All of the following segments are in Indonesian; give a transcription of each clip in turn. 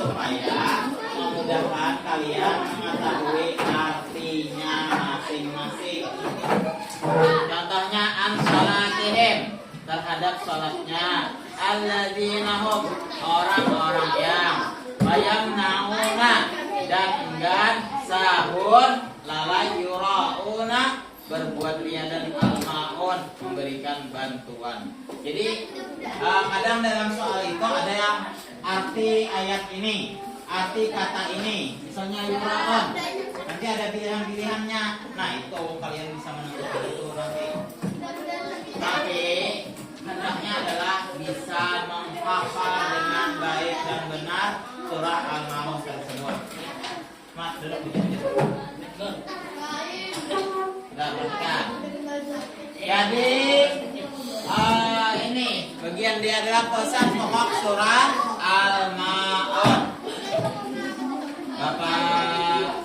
supaya memudahkan kalian mengetahui artinya masing-masing. Contohnya an salatihim, terhadap salatnya, alladzina hum, orang-orang yang yamnauna, dan enggan sahur, lalai yurauna, berbuat ria, dan al-maun, memberikan bantuan. Jadi kadang dalam soal itu ada yang arti ayat ini, arti kata ini, misalnya yuraun, nanti ada pilihan-pilihannya. Nah itu kalian bisa menentukan itu nanti. Tapi hendaknya adalah bisa menghafal dengan baik dan benar surah Al-Maun tersebut. Mas duduk begini. Sudah berkat. Jadi ini bagian dia adalah pesan pokok surah Al-Maun. Bapak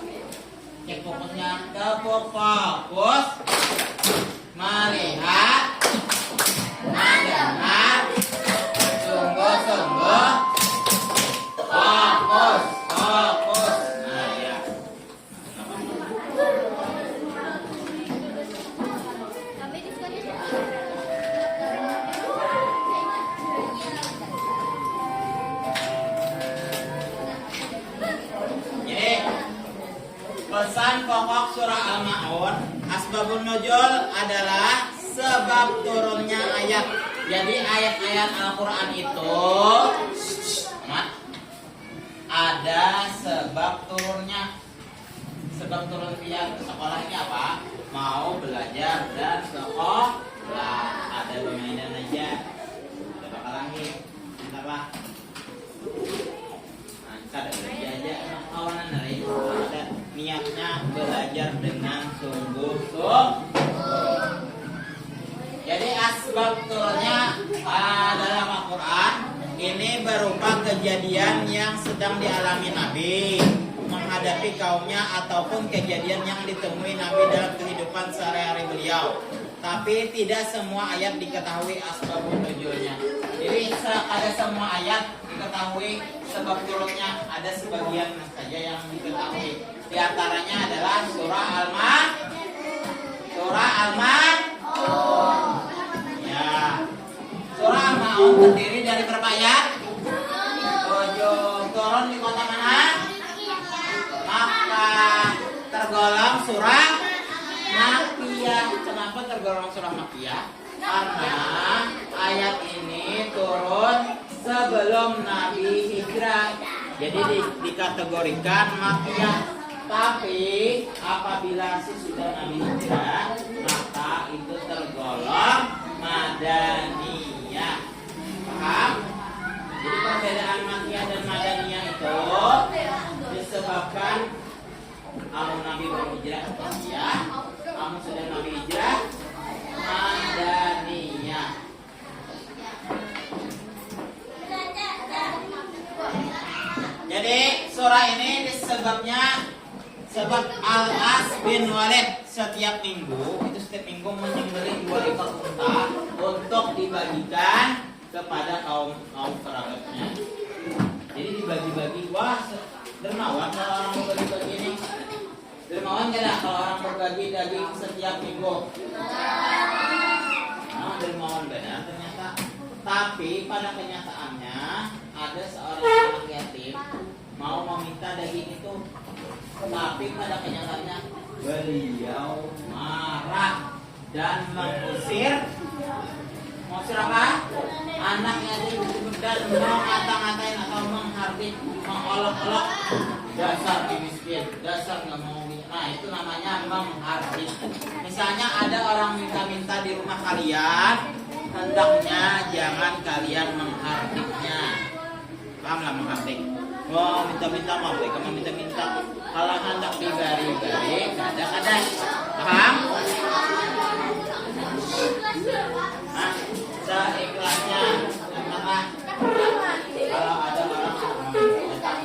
cek fokusnya ke fokus melihat, mendengar, sungguh-sungguh, fokus. Nah ya. Jadi pesan pokok surah Al-Maun, asbabun nuzul adalah sebab turunnya ayat. Jadi ayat-ayat Al-Quran itu ada sebab turunnya. Sebab turun dia ke sekolah ini apa? Mau belajar dan sekolah. Ada permainan aja. Ada bakal lagi. Kenapa? Ada belajar aja. Awalan dari ada niatnya belajar dengan sungguh-sungguh. Jadi asbab turunnya dalam Al-Quran ini berupa kejadian yang sedang dialami Nabi menghadapi kaumnya ataupun kejadian yang ditemui Nabi dalam kehidupan sehari-hari beliau. Tapi tidak semua ayat diketahui asbabun nuzulnya. Jadi ada semua ayat diketahui sebab turunnya, ada sebagian saja yang diketahui. Di antaranya adalah surah Al-Maun. Ya. Surah Al-Maun terdiri dari berapa ayat? 7. Turun di kota mana? Makkah. Tergolong surah Makkiyah. Kenapa tergolong surah Makkiyah? Karena ayat ini turun sebelum Nabi hijrah. Jadi dikategorikan Makkiyah. Tapi apabila sudah Nabi hijrah, maka itu tergolong Madaniyah. Paham? Jadi perbedaan Makkiyah dan Madaniyah itu disebabkan kamu Nabi baru hijrah Makkiyah, kamu sudah Nabi hijrah Madaniyah. Jadi surah ini sebab Al-As bin Walid setiap minggu menyembelih 2 ekor unta untuk dibagikan kepada kaum kerabatnya. Jadi dibagi-bagi. Wah, dermawan kalau orang berbagi ini. Dermawan tidak kalau orang berbagi daging setiap minggu. Nah, dermawan benar ternyata. Tapi pada kenyataannya ada seorang anak yatim mau meminta daging itu. Tapi pada kenyataannya beliau marah dan mengusir apa? Anaknya itu dan mengata-ngatain atau menghardik, mengolok-olok, dasar miskin, dasar nggak mau. Nah itu namanya menghardik. Misalnya ada orang minta-minta di rumah kalian, hendaknya jangan kalian menghardiknya. Paham lah menghardik? Wah minta-minta mau, kamu minta-minta. Kalau hendak diberi-beri, kadang-kadang. Paham? Nah, seikhlasnya. Kenapa? Kalau ada orang datang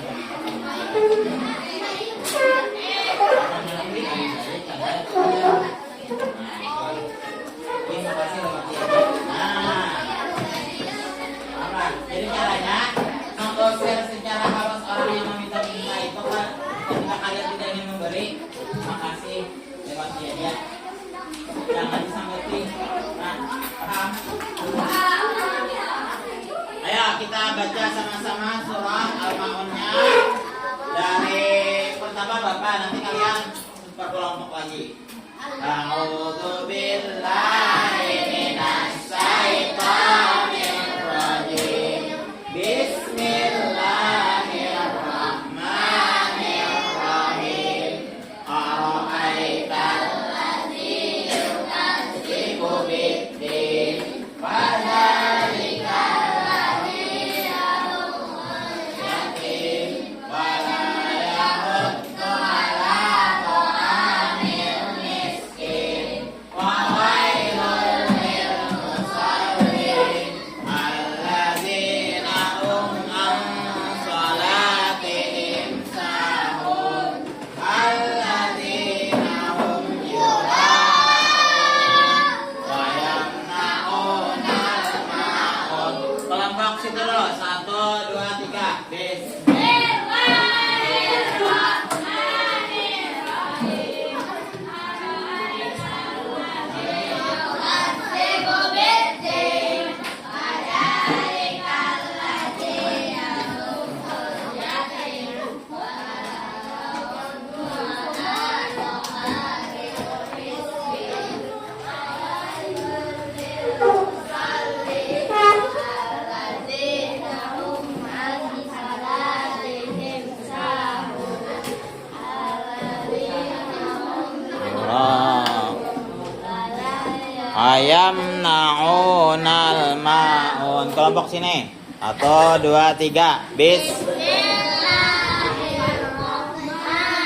jadi caranya mengusir secara halus orang kalian tidak ingin memberi, makasih lewat dia. Jangan disanggupi. Nah, paham? Ayo kita baca sama-sama surah Al-Ma'unnya dari pertama Bapak, nanti kalian berkelompok lagi. A'udzu billahi minasy syaithanir rajim. Bismillahirrahmanirrahim. Ara'aital ladzi yukadzibu biddin. Fadzalikal ladzi yad'ul yatim wa la yahuddu 'ala ta'amil miskin. Wa wailul lil musallin alladzina hum an salatihim sahun alladzina hum yura'un wa yamna'unal ma'un. Kelompok situ dulu. 1, 2, 3. Ayam naunal maun. Kelompok sini. 1, 2, 3.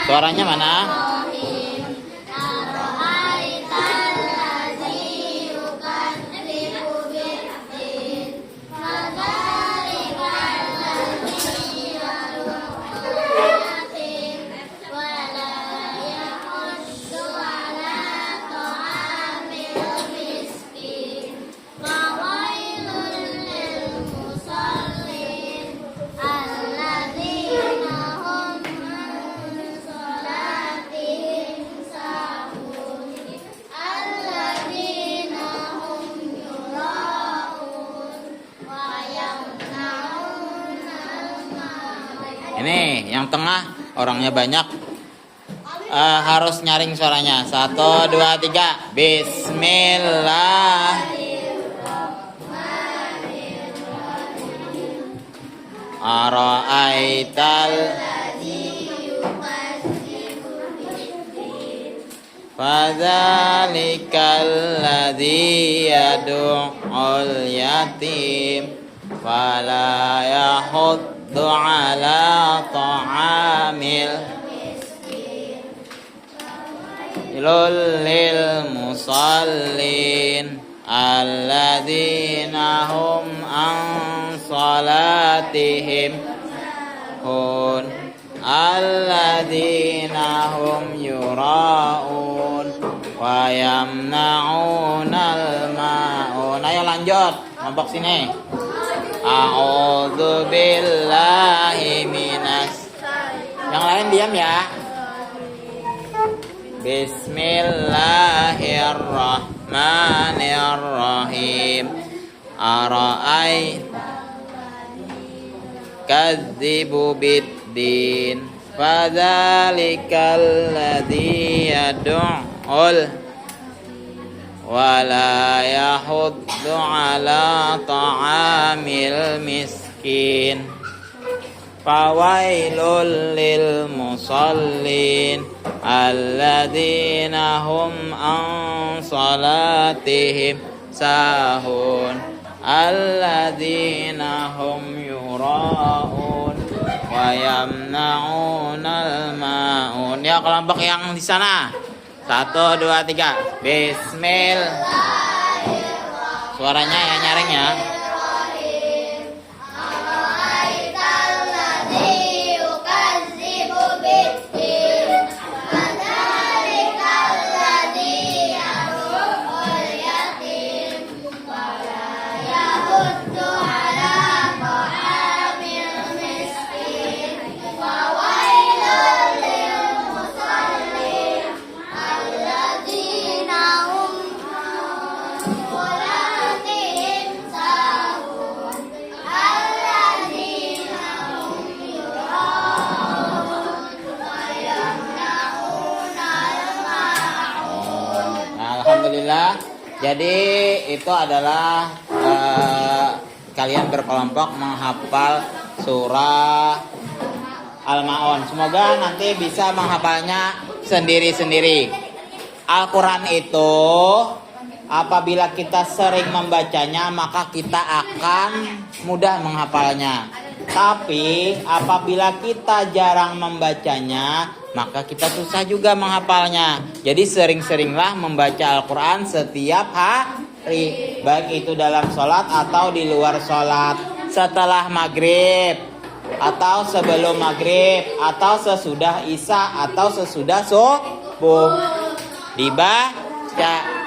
Suaranya mana? Ini yang tengah orangnya banyak, harus nyaring suaranya. 1, 2, 3. Bismillah. Ara'aital fadzalikal ladzi yad'ul yatim wala yahuddu 'ala ta'amil lil musallin alladzina hum an salatihim hun alladzina hum yura'un wa yamna'unal ma'un. Ayo lanjut, kelompok sini. A'udzu billahi minas. Yang lain diam ya. Bismillahirrahmanirrahim. Ara'ai kadzibu biddin fadzalikal ladzi yad'ul wala yahuddu 'ala ta'amil miskin. Fawailul lil musallin alladzina hum an salatihim sahun alladzina hum yura'un wa yamna'unal ma'un. Ya, kelompok yang di sana. 1, 2, 3. Bismillah. Suaranya ya, nyaring ya. Jadi itu adalah kalian berkelompok menghafal surah Al-Ma'un. Semoga nanti bisa menghafalnya sendiri-sendiri. Al-Quran itu apabila kita sering membacanya maka kita akan mudah menghafalnya. Tapi apabila kita jarang membacanya maka kita susah juga menghafalnya. Jadi sering-seringlah membaca Al-Quran setiap hari, baik itu dalam sholat atau di luar sholat, setelah maghrib atau sebelum maghrib atau sesudah isya atau sesudah subuh dibaca.